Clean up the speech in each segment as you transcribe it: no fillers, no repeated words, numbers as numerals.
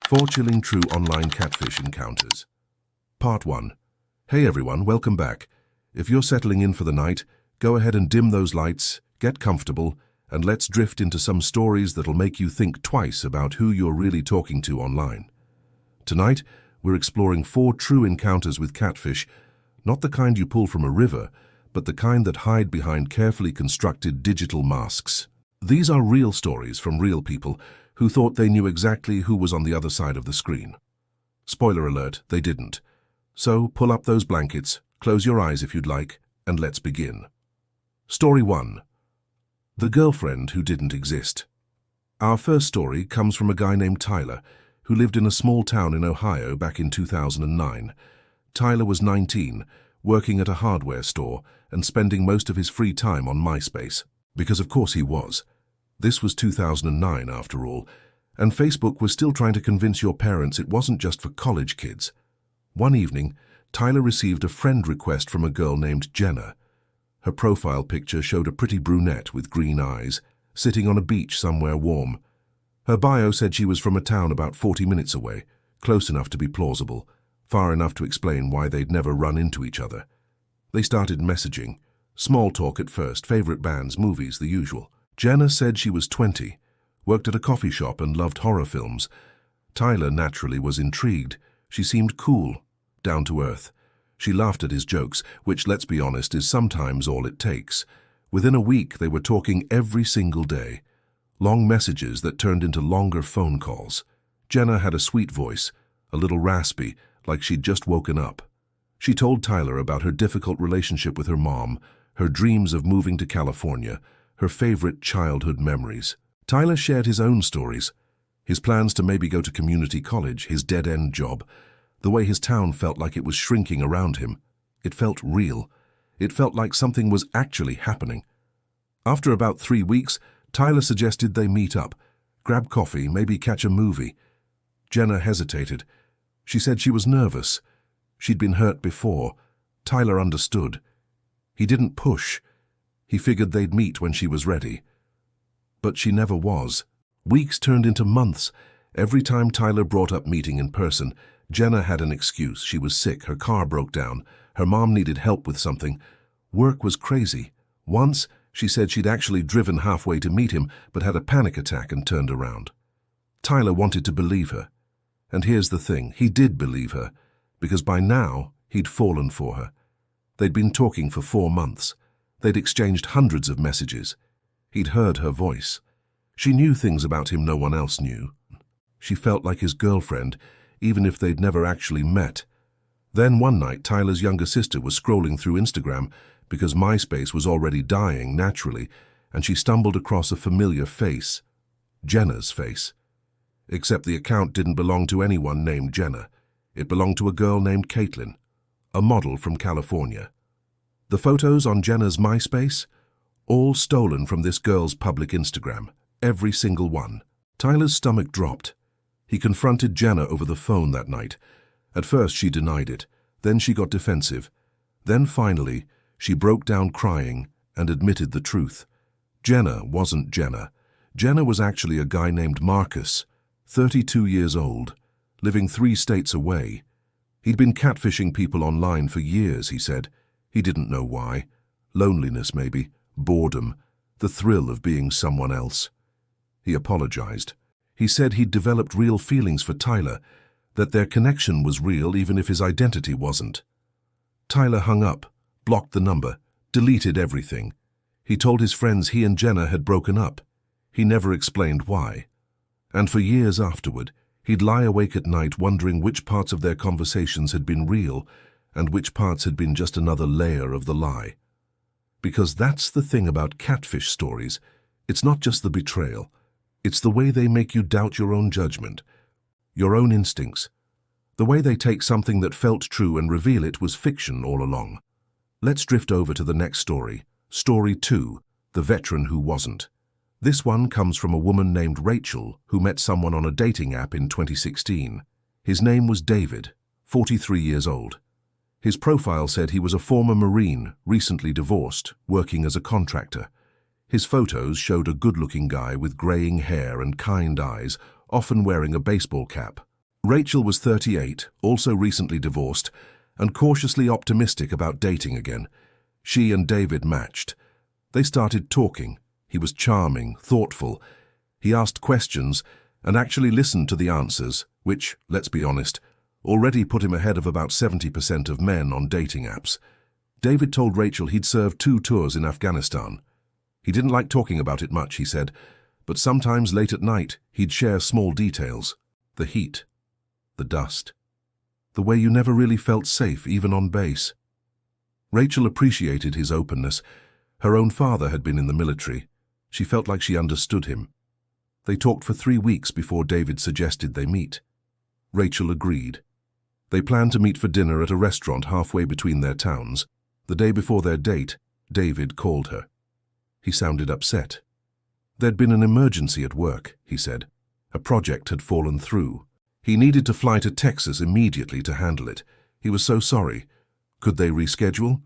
4 Chilling True Online Catfish Encounters. Part 1. Hey everyone, welcome back. If you're settling in for the night, go ahead and dim those lights, get comfortable, and let's drift into some stories that'll make you think twice about who you're really talking to online. Tonight, we're exploring 4 true encounters with catfish, not the kind you pull from a river, but the kind that hide behind carefully constructed digital masks. These are real stories from real people who thought they knew exactly who was on the other side of the screen. Spoiler alert, they didn't. So pull up those blankets, close your eyes if you'd like, and let's begin. Story 1. The girlfriend who didn't exist. Our first story comes from a guy named Tyler, who lived in a small town in Ohio back in 2009. Tyler was 19, working at a hardware store and spending most of his free time on MySpace. Because of course he was. This was 2009 after all, and Facebook was still trying to convince your parents it wasn't just for college kids. One evening, Tyler received a friend request from a girl named Jenna. Her profile picture showed a pretty brunette with green eyes, sitting on a beach somewhere warm. Her bio said she was from a town about 40 minutes away, close enough to be plausible, far enough to explain why they'd never run into each other. They started messaging. Small talk at first, favorite bands, movies, the usual. Jenna said she was 20, worked at a coffee shop and loved horror films. Tyler naturally was intrigued. She seemed cool, down to earth. She laughed at his jokes, which, let's be honest, is sometimes all it takes. Within a week, they were talking every single day. Long messages that turned into longer phone calls. Jenna had a sweet voice, a little raspy, like she'd just woken up. She told Tyler about her difficult relationship with her mom, her dreams of moving to California, her favorite childhood memories. Tyler shared his own stories, his plans to maybe go to community college, his dead-end job, the way his town felt like it was shrinking around him. It felt real. It felt like something was actually happening. After about 3 weeks, Tyler suggested they meet up, grab coffee, maybe catch a movie. Jenna hesitated. She said she was nervous. She'd been hurt before. Tyler understood. He didn't push. He figured they'd meet when she was ready. But she never was. Weeks turned into months. Every time Tyler brought up meeting in person, Jenna had an excuse. She was sick, her car broke down, her mom needed help with something. Work was crazy. Once, she said she'd actually driven halfway to meet him, but had a panic attack and turned around. Tyler wanted to believe her. And here's the thing, he did believe her, because by now, he'd fallen for her. They'd been talking for 4 months. They'd exchanged hundreds of messages. He'd heard her voice. She knew things about him no one else knew. She felt like his girlfriend, even if they'd never actually met. Then one night, Tyler's younger sister was scrolling through Instagram because MySpace was already dying naturally, and she stumbled across a familiar face, Jenna's face. Except the account didn't belong to anyone named Jenna. It belonged to a girl named Caitlin, a model from California. The photos on Jenna's MySpace? All stolen from this girl's public Instagram. Every single one. Tyler's stomach dropped. He confronted Jenna over the phone that night. At first she denied it. Then she got defensive. Then finally, she broke down crying and admitted the truth. Jenna wasn't Jenna. Jenna was actually a guy named Marcus, 32 years old, living 3 states away. He'd been catfishing people online for years, he said. He didn't know why. Loneliness, maybe. Boredom. The thrill of being someone else. He apologized. He said he'd developed real feelings for Tyler, that their connection was real even if his identity wasn't. Tyler hung up, blocked the number, deleted everything. He told his friends he and Jenna had broken up. He never explained why. And for years afterward, he'd lie awake at night wondering which parts of their conversations had been real and which parts had been just another layer of the lie. Because that's the thing about catfish stories. It's not just the betrayal. It's the way they make you doubt your own judgment, your own instincts. The way they take something that felt true and reveal it was fiction all along. Let's drift over to the next story. Story 2, The Veteran Who Wasn't. This one comes from a woman named Rachel who met someone on a dating app in 2016. His name was David, 43 years old. His profile said he was a former Marine, recently divorced, working as a contractor. His photos showed a good-looking guy with graying hair and kind eyes, often wearing a baseball cap. Rachel was 38, also recently divorced, and cautiously optimistic about dating again. She and David matched. They started talking. He was charming, thoughtful. He asked questions and actually listened to the answers, which, let's be honest, already put him ahead of about 70% of men on dating apps. David told Rachel he'd served 2 tours in Afghanistan. He didn't like talking about it much, he said, but sometimes late at night he'd share small details. The heat, the dust, the way you never really felt safe even on base. Rachel appreciated his openness. Her own father had been in the military. She felt like she understood him. They talked for 3 weeks before David suggested they meet. Rachel agreed. They planned to meet for dinner at a restaurant halfway between their towns. The day before their date, David called her. He sounded upset. There'd been an emergency at work, he said. A project had fallen through. He needed to fly to Texas immediately to handle it. He was so sorry. Could they reschedule?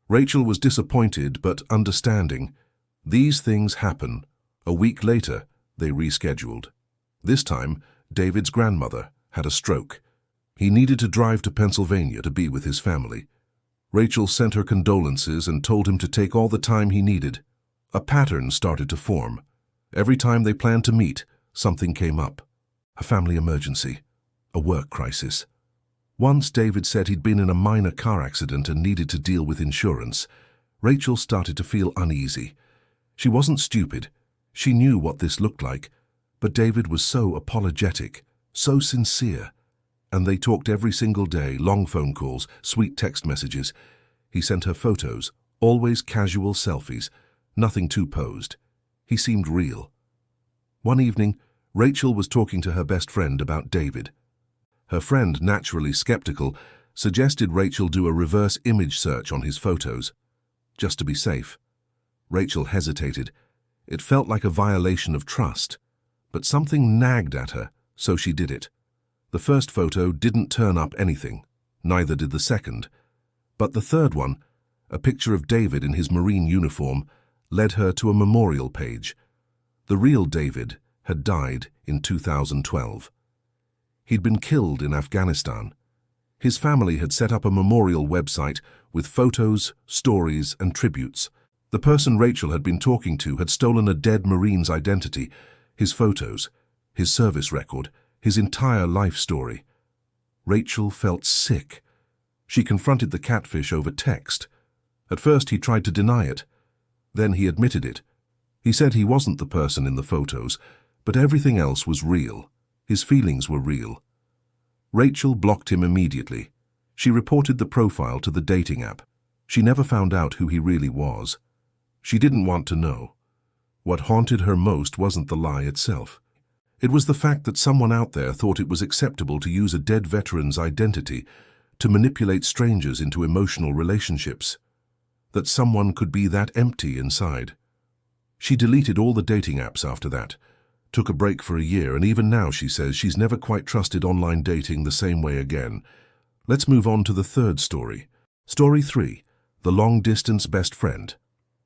Rachel was disappointed but understanding. These things happen. A week later, they rescheduled. This time, David's grandmother had a stroke. He needed to drive to Pennsylvania to be with his family. Rachel sent her condolences and told him to take all the time he needed. A pattern started to form. Every time they planned to meet, something came up. A family emergency. A work crisis. Once David said he'd been in a minor car accident and needed to deal with insurance. Rachel started to feel uneasy. She wasn't stupid. She knew what this looked like. But David was so apologetic, so sincere. And they talked every single day, long phone calls, sweet text messages. He sent her photos, always casual selfies, nothing too posed. He seemed real. One evening, Rachel was talking to her best friend about David. Her friend, naturally skeptical, suggested Rachel do a reverse image search on his photos, just to be safe. Rachel hesitated. It felt like a violation of trust, but something nagged at her, so she did it. The first photo didn't turn up anything, neither did the second. But the third one, a picture of David in his Marine uniform, led her to a memorial page. The real David had died in 2012. He'd been killed in Afghanistan. His family had set up a memorial website with photos, stories, and tributes. The person Rachel had been talking to had stolen a dead Marine's identity, his photos, his service record, his entire life story. Rachel felt sick. She confronted the catfish over text. At first he tried to deny it. Then he admitted it. He said he wasn't the person in the photos, but everything else was real. His feelings were real. Rachel blocked him immediately. She reported the profile to the dating app. She never found out who he really was. She didn't want to know. What haunted her most wasn't the lie itself. It was the fact that someone out there thought it was acceptable to use a dead veteran's identity to manipulate strangers into emotional relationships. That someone could be that empty inside. She deleted all the dating apps after that, took a break for a year, and even now she says she's never quite trusted online dating the same way again. Let's move on to the third story. Story 3, the long-distance best friend.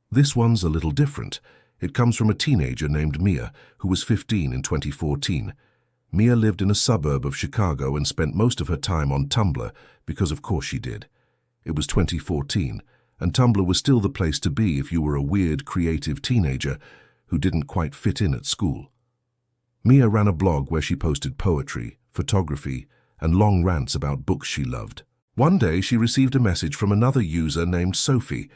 This one's a little different. It comes from a teenager named Mia, who was 15 in 2014. Mia lived in a suburb of Chicago and spent most of her time on Tumblr, because of course she did. It was 2014, and Tumblr was still the place to be if you were a weird, creative teenager who didn't quite fit in at school. Mia ran a blog where she posted poetry, photography, and long rants about books she loved. One day she received a message from another user named Sophie.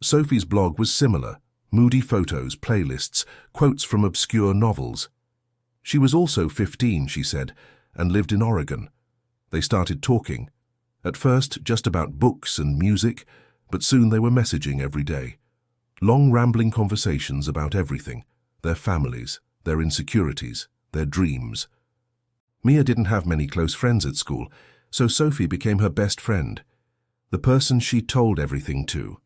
Sophie's blog was similar. Moody photos, playlists, quotes from obscure novels. She was also 15, she said, and lived in Oregon. They started talking. At first, just about books and music, but soon they were messaging every day. Long rambling conversations about everything, their families, their insecurities, their dreams. Mia didn't have many close friends at school, so Sophie became her best friend, the person she told everything to.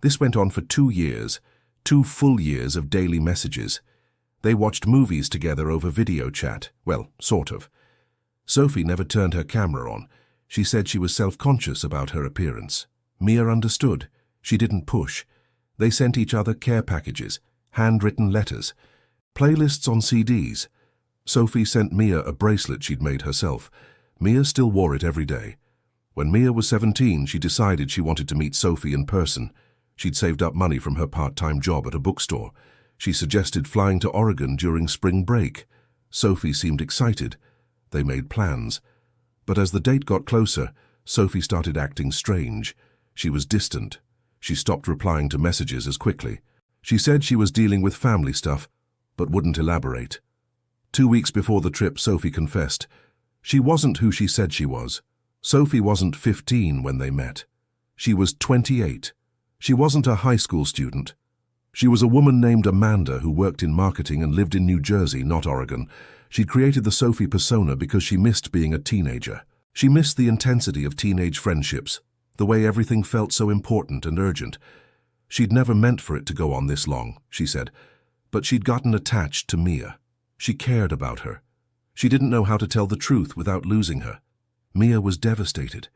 This went on for 2 years, 2 full years of daily messages. They watched movies together over video chat, well, sort of. Sophie never turned her camera on. She said she was self-conscious about her appearance. Mia understood. She didn't push. They sent each other care packages, handwritten letters, playlists on CDs. Sophie sent Mia a bracelet she'd made herself. Mia still wore it every day. When Mia was 17, she decided she wanted to meet Sophie in person. She'd saved up money from her part-time job at a bookstore. She suggested flying to Oregon during spring break. Sophie seemed excited. They made plans. But as the date got closer, Sophie started acting strange. She was distant. She stopped replying to messages as quickly. She said she was dealing with family stuff, but wouldn't elaborate. 2 weeks before the trip, Sophie confessed. She wasn't who she said she was. Sophie wasn't 15 when they met. She was 28. She wasn't a high school student. She was a woman named Amanda who worked in marketing and lived in New Jersey, not Oregon. She'd created the Sophie persona because she missed being a teenager. She missed the intensity of teenage friendships, the way everything felt so important and urgent. She'd never meant for it to go on this long, she said, but she'd gotten attached to Mia. She cared about her. She didn't know how to tell the truth without losing her. Mia was devastated,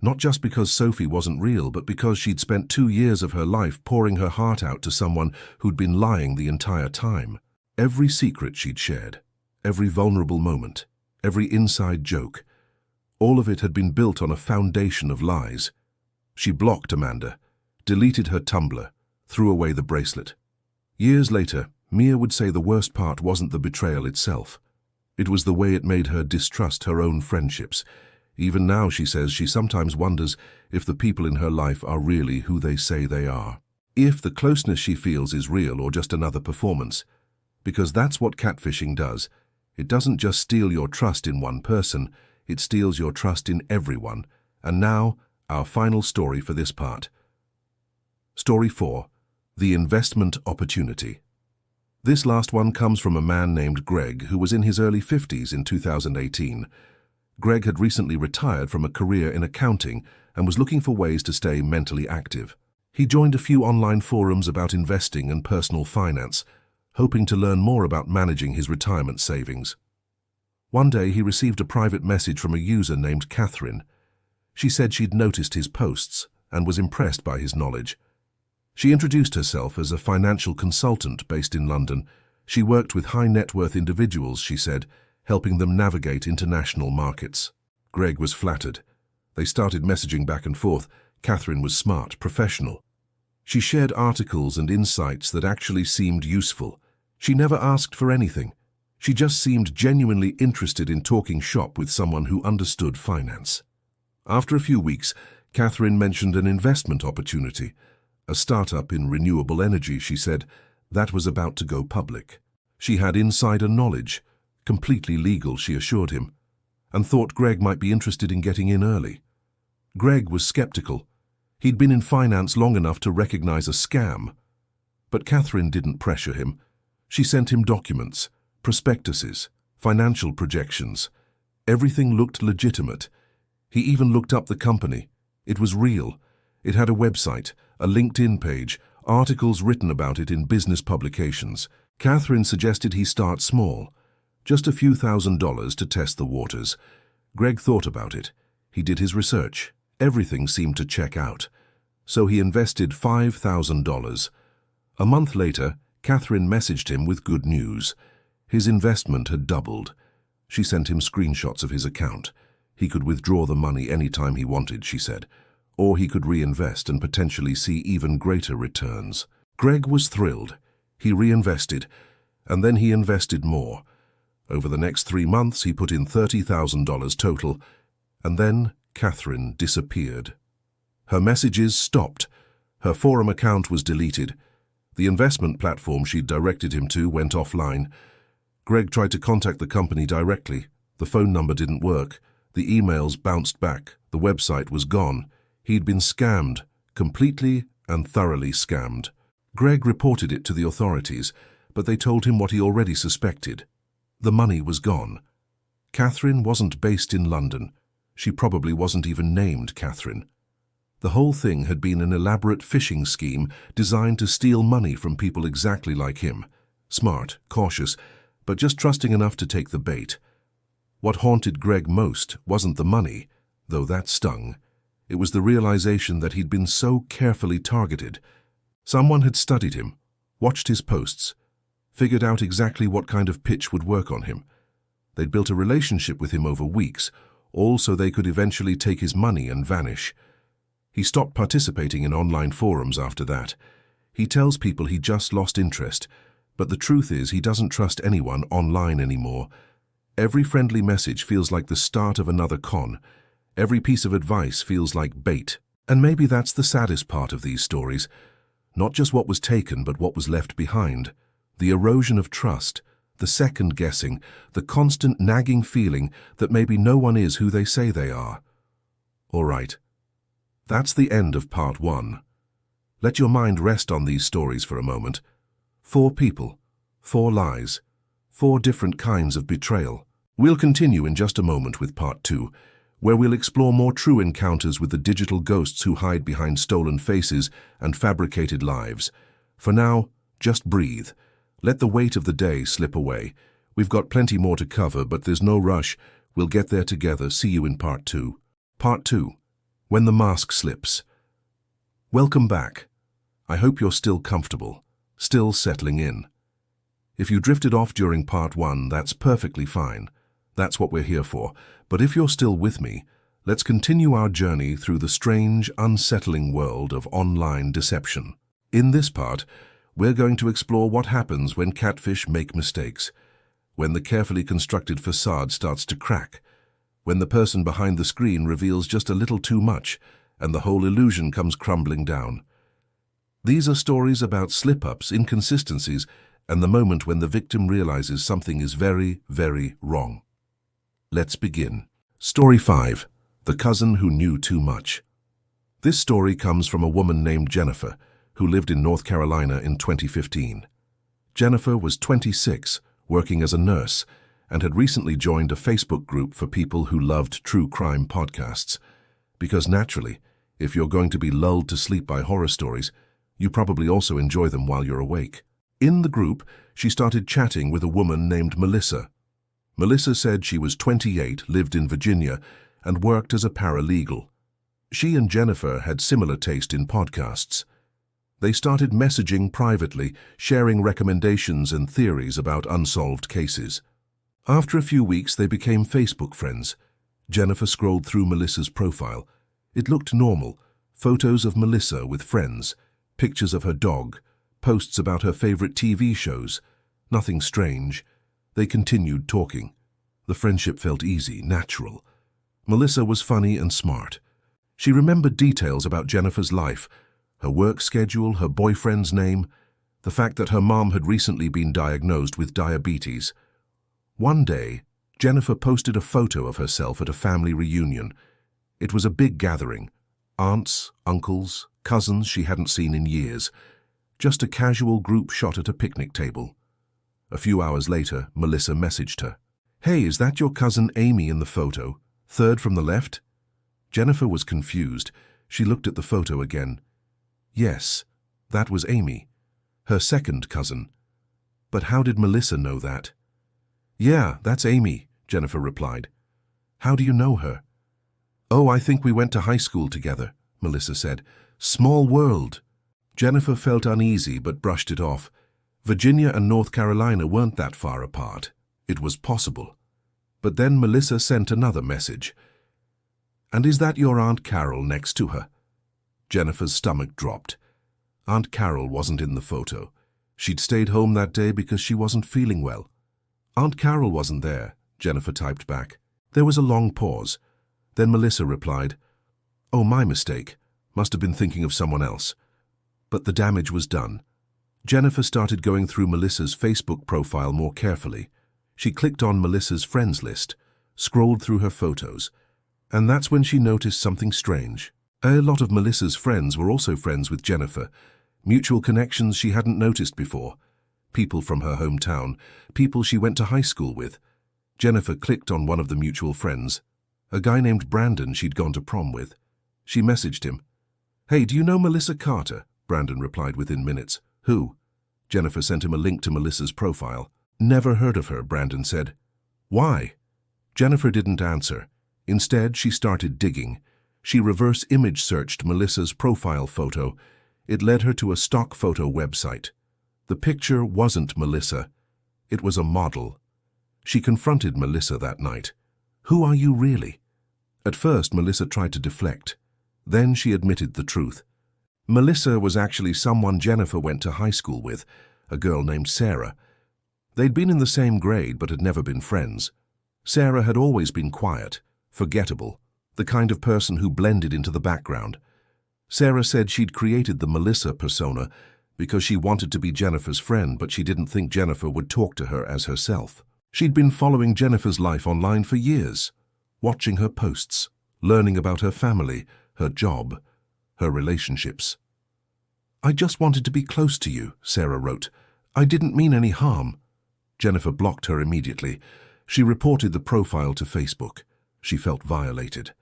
not just because Sophie wasn't real, but because she'd spent 2 years of her life pouring her heart out to someone who'd been lying the entire time. Every secret she'd shared, every vulnerable moment, every inside joke, all of it had been built on a foundation of lies. She blocked Amanda, deleted her Tumblr, threw away the bracelet. Years later, Mia would say the worst part wasn't the betrayal itself. It was the way it made her distrust her own friendships. Even now, she says, she sometimes wonders if the people in her life are really who they say they are. If the closeness she feels is real or just another performance. Because that's what catfishing does. It doesn't just steal your trust in one person, it steals your trust in everyone. And now, our final story for this part. Story 4. The Investment Opportunity. This last one comes from a man named Greg who was in his early 50s in 2018. Greg had recently retired from a career in accounting and was looking for ways to stay mentally active. He joined a few online forums about investing and personal finance, hoping to learn more about managing his retirement savings. One day he received a private message from a user named Catherine. She said she'd noticed his posts and was impressed by his knowledge. She introduced herself as a financial consultant based in London. She worked with high-net-worth individuals, she said, helping them navigate international markets. Greg was flattered. They started messaging back and forth. Catherine was smart, professional. She shared articles and insights that actually seemed useful. She never asked for anything. She just seemed genuinely interested in talking shop with someone who understood finance. After a few weeks, Catherine mentioned an investment opportunity. A startup in renewable energy, she said, that was about to go public. She had insider knowledge, completely legal, she assured him, and thought Greg might be interested in getting in early. Greg was skeptical. He'd been in finance long enough to recognize a scam. But Catherine didn't pressure him. She sent him documents, prospectuses, financial projections. Everything looked legitimate. He even looked up the company. It was real. It had a website, a LinkedIn page, articles written about it in business publications. Catherine suggested he start small, just a few $1,000s to test the waters. Greg thought about it. He did his research. Everything seemed to check out. So he invested $5,000. A month later, Catherine messaged him with good news. His investment had doubled. She sent him screenshots of his account. He could withdraw the money anytime he wanted, she said, or he could reinvest and potentially see even greater returns. Greg was thrilled. He reinvested, and then he invested more. Over the next 3 months, he put in $30,000 total, and then Catherine disappeared. Her messages stopped. Her forum account was deleted. The investment platform she'd directed him to went offline. Greg tried to contact the company directly. The phone number didn't work. The emails bounced back. The website was gone. He'd been scammed, completely and thoroughly scammed. Greg reported it to the authorities, but they told him what he already suspected. The money was gone. Catherine wasn't based in London. She probably wasn't even named Catherine. The whole thing had been an elaborate phishing scheme designed to steal money from people exactly like him. Smart, cautious, but just trusting enough to take the bait. What haunted Greg most wasn't the money, though that stung. It was the realization that he'd been so carefully targeted. Someone had studied him, watched his posts, figured out exactly what kind of pitch would work on him. They'd built a relationship with him over weeks, all so they could eventually take his money and vanish. He stopped participating in online forums after that. He tells people he just lost interest, but the truth is he doesn't trust anyone online anymore. Every friendly message feels like the start of another con. Every piece of advice feels like bait. And maybe that's the saddest part of these stories. Not just what was taken, but what was left behind. The erosion of trust, the second guessing, the constant nagging feeling that maybe no one is who they say they are. All right. That's the end of part 1. Let your mind rest on these stories for a moment. 4 people, 4 lies, 4 different kinds of betrayal. We'll continue in just a moment with part 2, where we'll explore more true encounters with the digital ghosts who hide behind stolen faces and fabricated lives. For now, just breathe. Let the weight of the day slip away. We've got plenty more to cover, but there's no rush. We'll get there together. See you in part 2. Part 2. When the mask slips. Welcome back. I hope you're still comfortable, still settling in. If you drifted off during part 1, that's perfectly fine. That's what we're here for. But if you're still with me, let's continue our journey through the strange, unsettling world of online deception. In this part, we're going to explore what happens when catfish make mistakes, when the carefully constructed facade starts to crack, when the person behind the screen reveals just a little too much, and the whole illusion comes crumbling down. These are stories about slip-ups, inconsistencies, and the moment when the victim realizes something is very, very wrong. Let's begin. Story 5. The Cousin Who Knew Too Much. This story comes from a woman named Jennifer, who lived in North Carolina in 2015. Jennifer was 26, working as a nurse, and had recently joined a Facebook group for people who loved true crime podcasts. Because naturally, if you're going to be lulled to sleep by horror stories, you probably also enjoy them while you're awake. In the group, she started chatting with a woman named Melissa. Melissa said she was 28, lived in Virginia, and worked as a paralegal. She and Jennifer had similar taste in podcasts. They started messaging privately, sharing recommendations and theories about unsolved cases. After a few weeks, they became Facebook friends. Jennifer scrolled through Melissa's profile. It looked normal. Photos of Melissa with friends, pictures of her dog, posts about her favorite TV shows. Nothing strange. They continued talking. The friendship felt easy, natural. Melissa was funny and smart. She remembered details about Jennifer's life, her work schedule, her boyfriend's name, the fact that her mom had recently been diagnosed with diabetes. One day, Jennifer posted a photo of herself at a family reunion. It was a big gathering. Aunts, uncles, cousins she hadn't seen in years. Just a casual group shot at a picnic table. A few hours later, Melissa messaged her. "Hey, is that your cousin Amy in the photo? Third from the left?" Jennifer was confused. She looked at the photo again. Yes, that was Amy, her second cousin. But how did Melissa know that? "Yeah, that's Amy," Jennifer replied. "How do you know her?" "Oh, I think we went to high school together," Melissa said. "Small world." Jennifer felt uneasy but brushed it off. Virginia and North Carolina weren't that far apart. It was possible. But then Melissa sent another message. "And is that your Aunt Carol next to her?" Jennifer's stomach dropped. Aunt Carol wasn't in the photo. She'd stayed home that day because she wasn't feeling well. "Aunt Carol wasn't there," Jennifer typed back. There was a long pause. Then Melissa replied, "Oh, my mistake. Must have been thinking of someone else." But the damage was done. Jennifer started going through Melissa's Facebook profile more carefully. She clicked on Melissa's friends list, scrolled through her photos, and that's when she noticed something strange. A lot of Melissa's friends were also friends with Jennifer, mutual connections she hadn't noticed before. People from her hometown, people she went to high school with. Jennifer clicked on one of the mutual friends, a guy named Brandon she'd gone to prom with. She messaged him. "Hey, do you know Melissa Carter?" Brandon replied within minutes. "Who?" Jennifer sent him a link to Melissa's profile. "Never heard of her," Brandon said. "Why?" Jennifer didn't answer. Instead, she started digging. She reverse image searched Melissa's profile photo. It led her to a stock photo website. The picture wasn't Melissa. It was a model. She confronted Melissa that night. "Who are you really?" At first, Melissa tried to deflect. Then she admitted the truth. Melissa was actually someone Jennifer went to high school with, a girl named Sarah. They'd been in the same grade but had never been friends. Sarah had always been quiet, forgettable, the kind of person who blended into the background. Sarah said she'd created the Melissa persona because she wanted to be Jennifer's friend, but she didn't think Jennifer would talk to her as herself. She'd been following Jennifer's life online for years, watching her posts, learning about her family, her job, her relationships. "I just wanted to be close to you," Sarah wrote. "I didn't mean any harm." Jennifer blocked her immediately. She reported the profile to Facebook. She felt violated.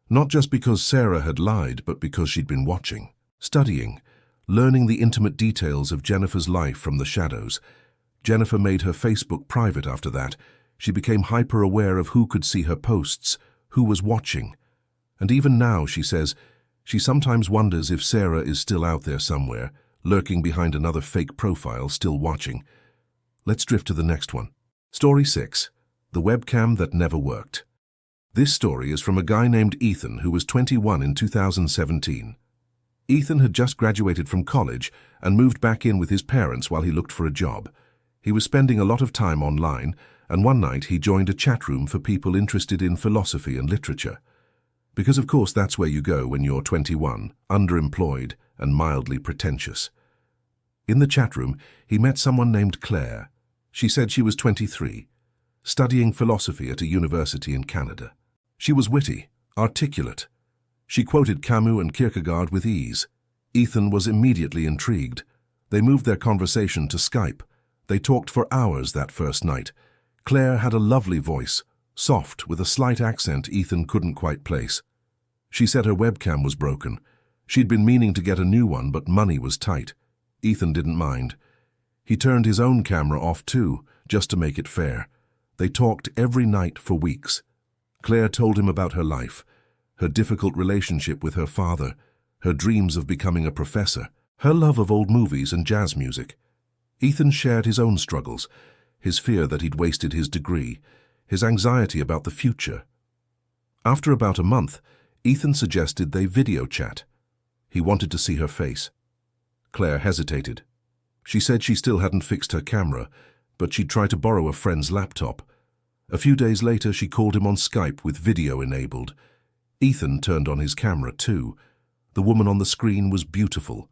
Not just because Sarah had lied, but because she'd been watching, studying, learning the intimate details of Jennifer's life from the shadows. Jennifer made her Facebook private after that. She became hyper-aware of who could see her posts, who was watching. And even now, she says, she sometimes wonders if Sarah is still out there somewhere, lurking behind another fake profile, still watching. Let's drift to the next one. Story 6. The webcam that never worked. This story is from a guy named Ethan who was 21 in 2017. Ethan had just graduated from college and moved back in with his parents while he looked for a job. He was spending a lot of time online, and one night he joined a chat room for people interested in philosophy and literature. Because of course that's where you go when you're 21, underemployed and mildly pretentious. In the chat room, he met someone named Claire. She said she was 23, studying philosophy at a university in Canada. She was witty, articulate. She quoted Camus and Kierkegaard with ease. Ethan was immediately intrigued. They moved their conversation to Skype. They talked for hours that first night. Claire had a lovely voice, soft, with a slight accent Ethan couldn't quite place. She said her webcam was broken. She'd been meaning to get a new one, but money was tight. Ethan didn't mind. He turned his own camera off too, just to make it fair. They talked every night for weeks. Claire told him about her life, her difficult relationship with her father, her dreams of becoming a professor, her love of old movies and jazz music. Ethan shared his own struggles, his fear that he'd wasted his degree, his anxiety about the future. After about a month, Ethan suggested they video chat. He wanted to see her face. Claire hesitated. She said she still hadn't fixed her camera, but she'd try to borrow a friend's laptop. A few days later, she called him on Skype with video enabled. Ethan turned on his camera too. The woman on the screen was beautiful.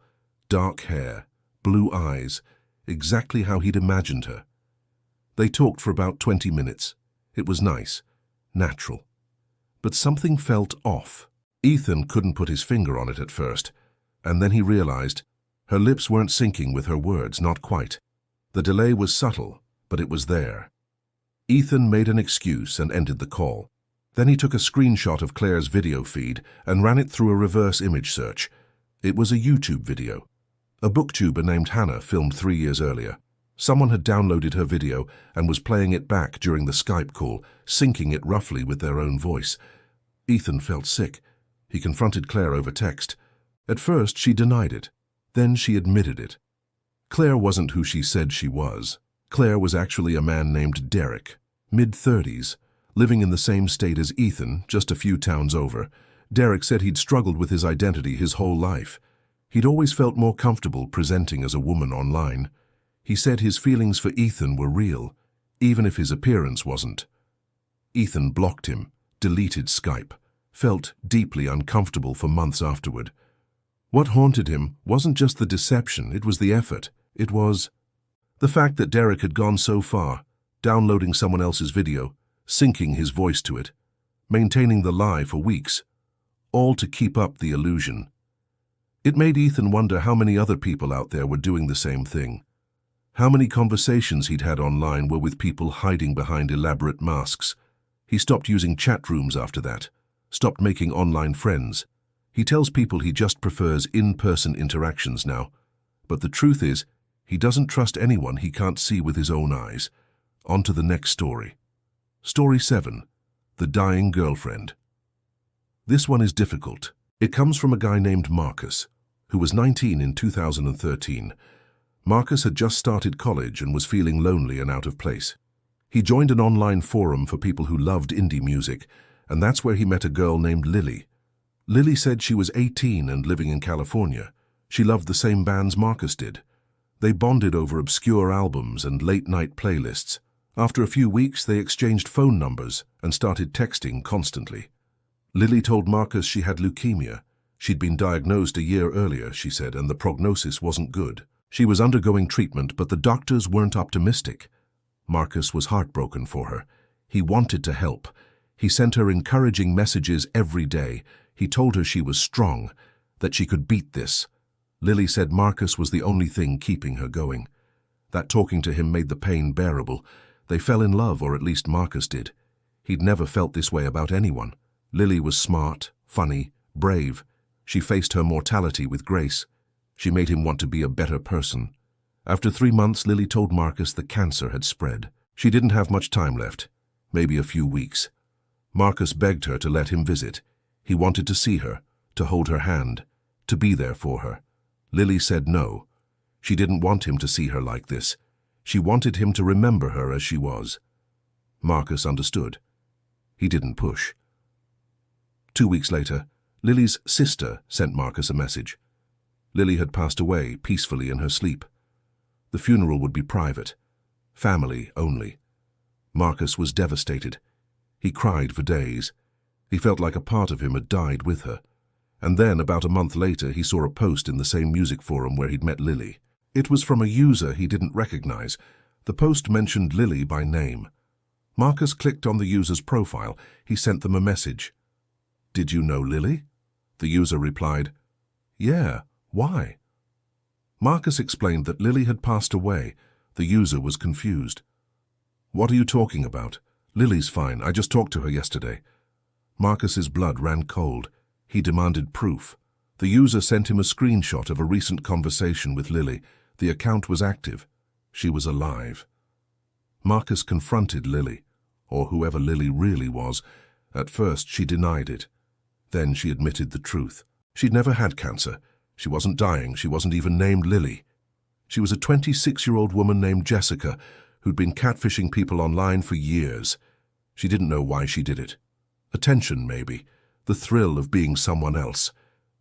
Dark hair, blue eyes, exactly how he'd imagined her. They talked for about 20 minutes. It was nice, natural. But something felt off. Ethan couldn't put his finger on it at first, and then he realized her lips weren't syncing with her words, not quite. The delay was subtle, but it was there. Ethan made an excuse and ended the call. Then he took a screenshot of Claire's video feed and ran it through a reverse image search. It was a YouTube video. A booktuber named Hannah filmed 3 years earlier. Someone had downloaded her video and was playing it back during the Skype call, syncing it roughly with their own voice. Ethan felt sick. He confronted Claire over text. At first, she denied it. Then she admitted it. Claire wasn't who she said she was. Claire was actually a man named Derek, mid-30s, living in the same state as Ethan, just a few towns over. Derek said he'd struggled with his identity his whole life. He'd always felt more comfortable presenting as a woman online. He said his feelings for Ethan were real, even if his appearance wasn't. Ethan blocked him, deleted Skype, felt deeply uncomfortable for months afterward. What haunted him wasn't just the deception, it was the effort. It was the fact that Derek had gone so far, downloading someone else's video, syncing his voice to it, maintaining the lie for weeks, all to keep up the illusion. It made Ethan wonder how many other people out there were doing the same thing. How many conversations he'd had online were with people hiding behind elaborate masks. He stopped using chat rooms after that, stopped making online friends. He tells people he just prefers in-person interactions now. But the truth is, he doesn't trust anyone he can't see with his own eyes. On to the next story. Story 7. The Dying Girlfriend. This one is difficult. It comes from a guy named Marcus, who was 19 in 2013. Marcus had just started college and was feeling lonely and out of place. He joined an online forum for people who loved indie music, and that's where he met a girl named Lily. Lily said she was 18 and living in California. She loved the same bands Marcus did. They bonded over obscure albums and late-night playlists. After a few weeks, they exchanged phone numbers and started texting constantly. Lily told Marcus she had leukemia. She'd been diagnosed a year earlier, she said, and the prognosis wasn't good. She was undergoing treatment, but the doctors weren't optimistic. Marcus was heartbroken for her. He wanted to help. He sent her encouraging messages every day. He told her she was strong, that she could beat this. Lily said Marcus was the only thing keeping her going. That talking to him made the pain bearable. They fell in love, or at least Marcus did. He'd never felt this way about anyone. Lily was smart, funny, brave. She faced her mortality with grace. She made him want to be a better person. After 3 months, Lily told Marcus the cancer had spread. She didn't have much time left, maybe a few weeks. Marcus begged her to let him visit. He wanted to see her, to hold her hand, to be there for her. Lily said no. She didn't want him to see her like this. She wanted him to remember her as she was. Marcus understood. He didn't push. 2 weeks later, Lily's sister sent Marcus a message. Lily had passed away peacefully in her sleep. The funeral would be private, family only. Marcus was devastated. He cried for days. He felt like a part of him had died with her. And then, about a month later, he saw a post in the same music forum where he'd met Lily. It was from a user he didn't recognize. The post mentioned Lily by name. Marcus clicked on the user's profile. He sent them a message. "Did you know Lily?" The user replied, "Yeah, why?" Marcus explained that Lily had passed away. The user was confused. "What are you talking about? Lily's fine. I just talked to her yesterday." Marcus's blood ran cold. He demanded proof. The user sent him a screenshot of a recent conversation with Lily. The account was active. She was alive. Marcus confronted Lily, or whoever Lily really was. At first, she denied it. Then she admitted the truth. She'd never had cancer. She wasn't dying. She wasn't even named Lily. She was a 26-year-old woman named Jessica who'd been catfishing people online for years. She didn't know why she did it. Attention, maybe. The thrill of being someone else.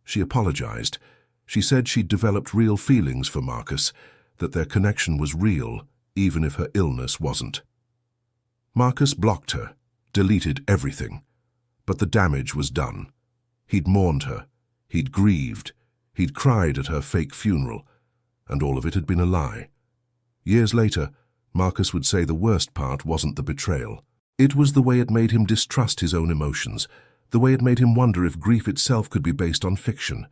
She apologized. She said she'd developed real feelings for Marcus, that their connection was real, even if her illness wasn't. Marcus blocked her, deleted everything. But the damage was done. He'd mourned her. He'd grieved. He'd cried at her fake funeral. And all of it had been a lie. Years later, Marcus would say the worst part wasn't the betrayal. It was the way it made him distrust his own emotions, the way it made him wonder if grief itself could be based on fiction.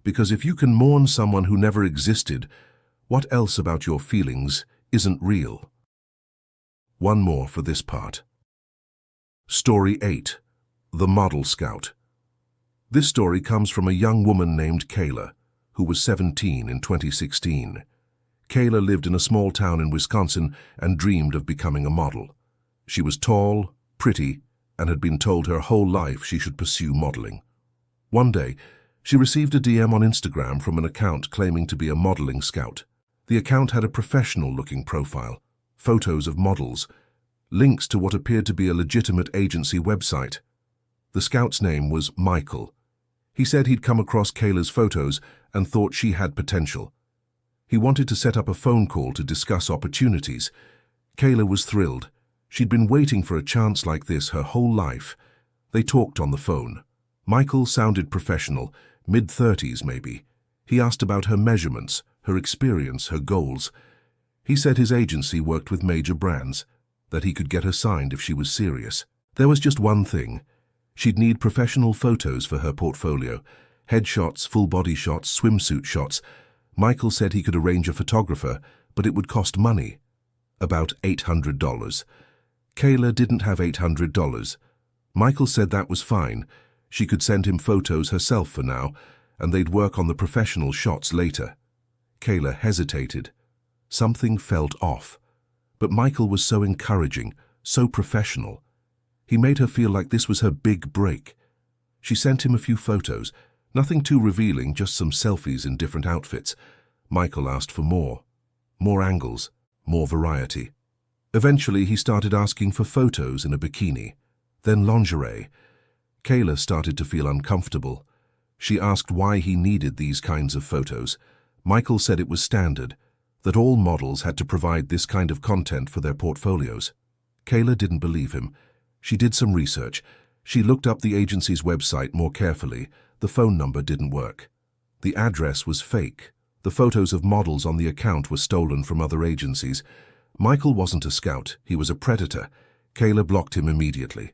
Because if you can mourn someone who never existed, what else about your feelings isn't real? One more for this part. Story 8. The Model Scout. This story comes from a young woman named Kayla, who was 17 in 2016. Kayla lived in a small town in Wisconsin and dreamed of becoming a model. She was tall, pretty, and had been told her whole life she should pursue modeling. One day, she received a DM on Instagram from an account claiming to be a modeling scout. The account had a professional-looking profile, photos of models, links to what appeared to be a legitimate agency website. The scout's name was Michael. He said he'd come across Kayla's photos and thought she had potential. He wanted to set up a phone call to discuss opportunities. Kayla was thrilled. She'd been waiting for a chance like this her whole life. They talked on the phone. Michael sounded professional, mid-30s maybe. He asked about her measurements, her experience, her goals. He said his agency worked with major brands, that he could get her signed if she was serious. There was just one thing. She'd need professional photos for her portfolio. Headshots, full-body shots, swimsuit shots. Michael said he could arrange a photographer, but it would cost money. About $800. Kayla didn't have $800. Michael said that was fine. She could send him photos herself for now, and they'd work on the professional shots later. Kayla hesitated. Something felt off. But Michael was so encouraging, so professional. He made her feel like this was her big break. She sent him a few photos, nothing too revealing, just some selfies in different outfits. Michael asked for more. More angles, more variety. Eventually, he started asking for photos in a bikini, then lingerie. Kayla started to feel uncomfortable. She asked why he needed these kinds of photos. Michael said it was standard, that all models had to provide this kind of content for their portfolios. Kayla didn't believe him. She did some research. She looked up the agency's website more carefully. The phone number didn't work. The address was fake. The photos of models on the account were stolen from other agencies. Michael wasn't a scout, he was a predator. Kayla blocked him immediately.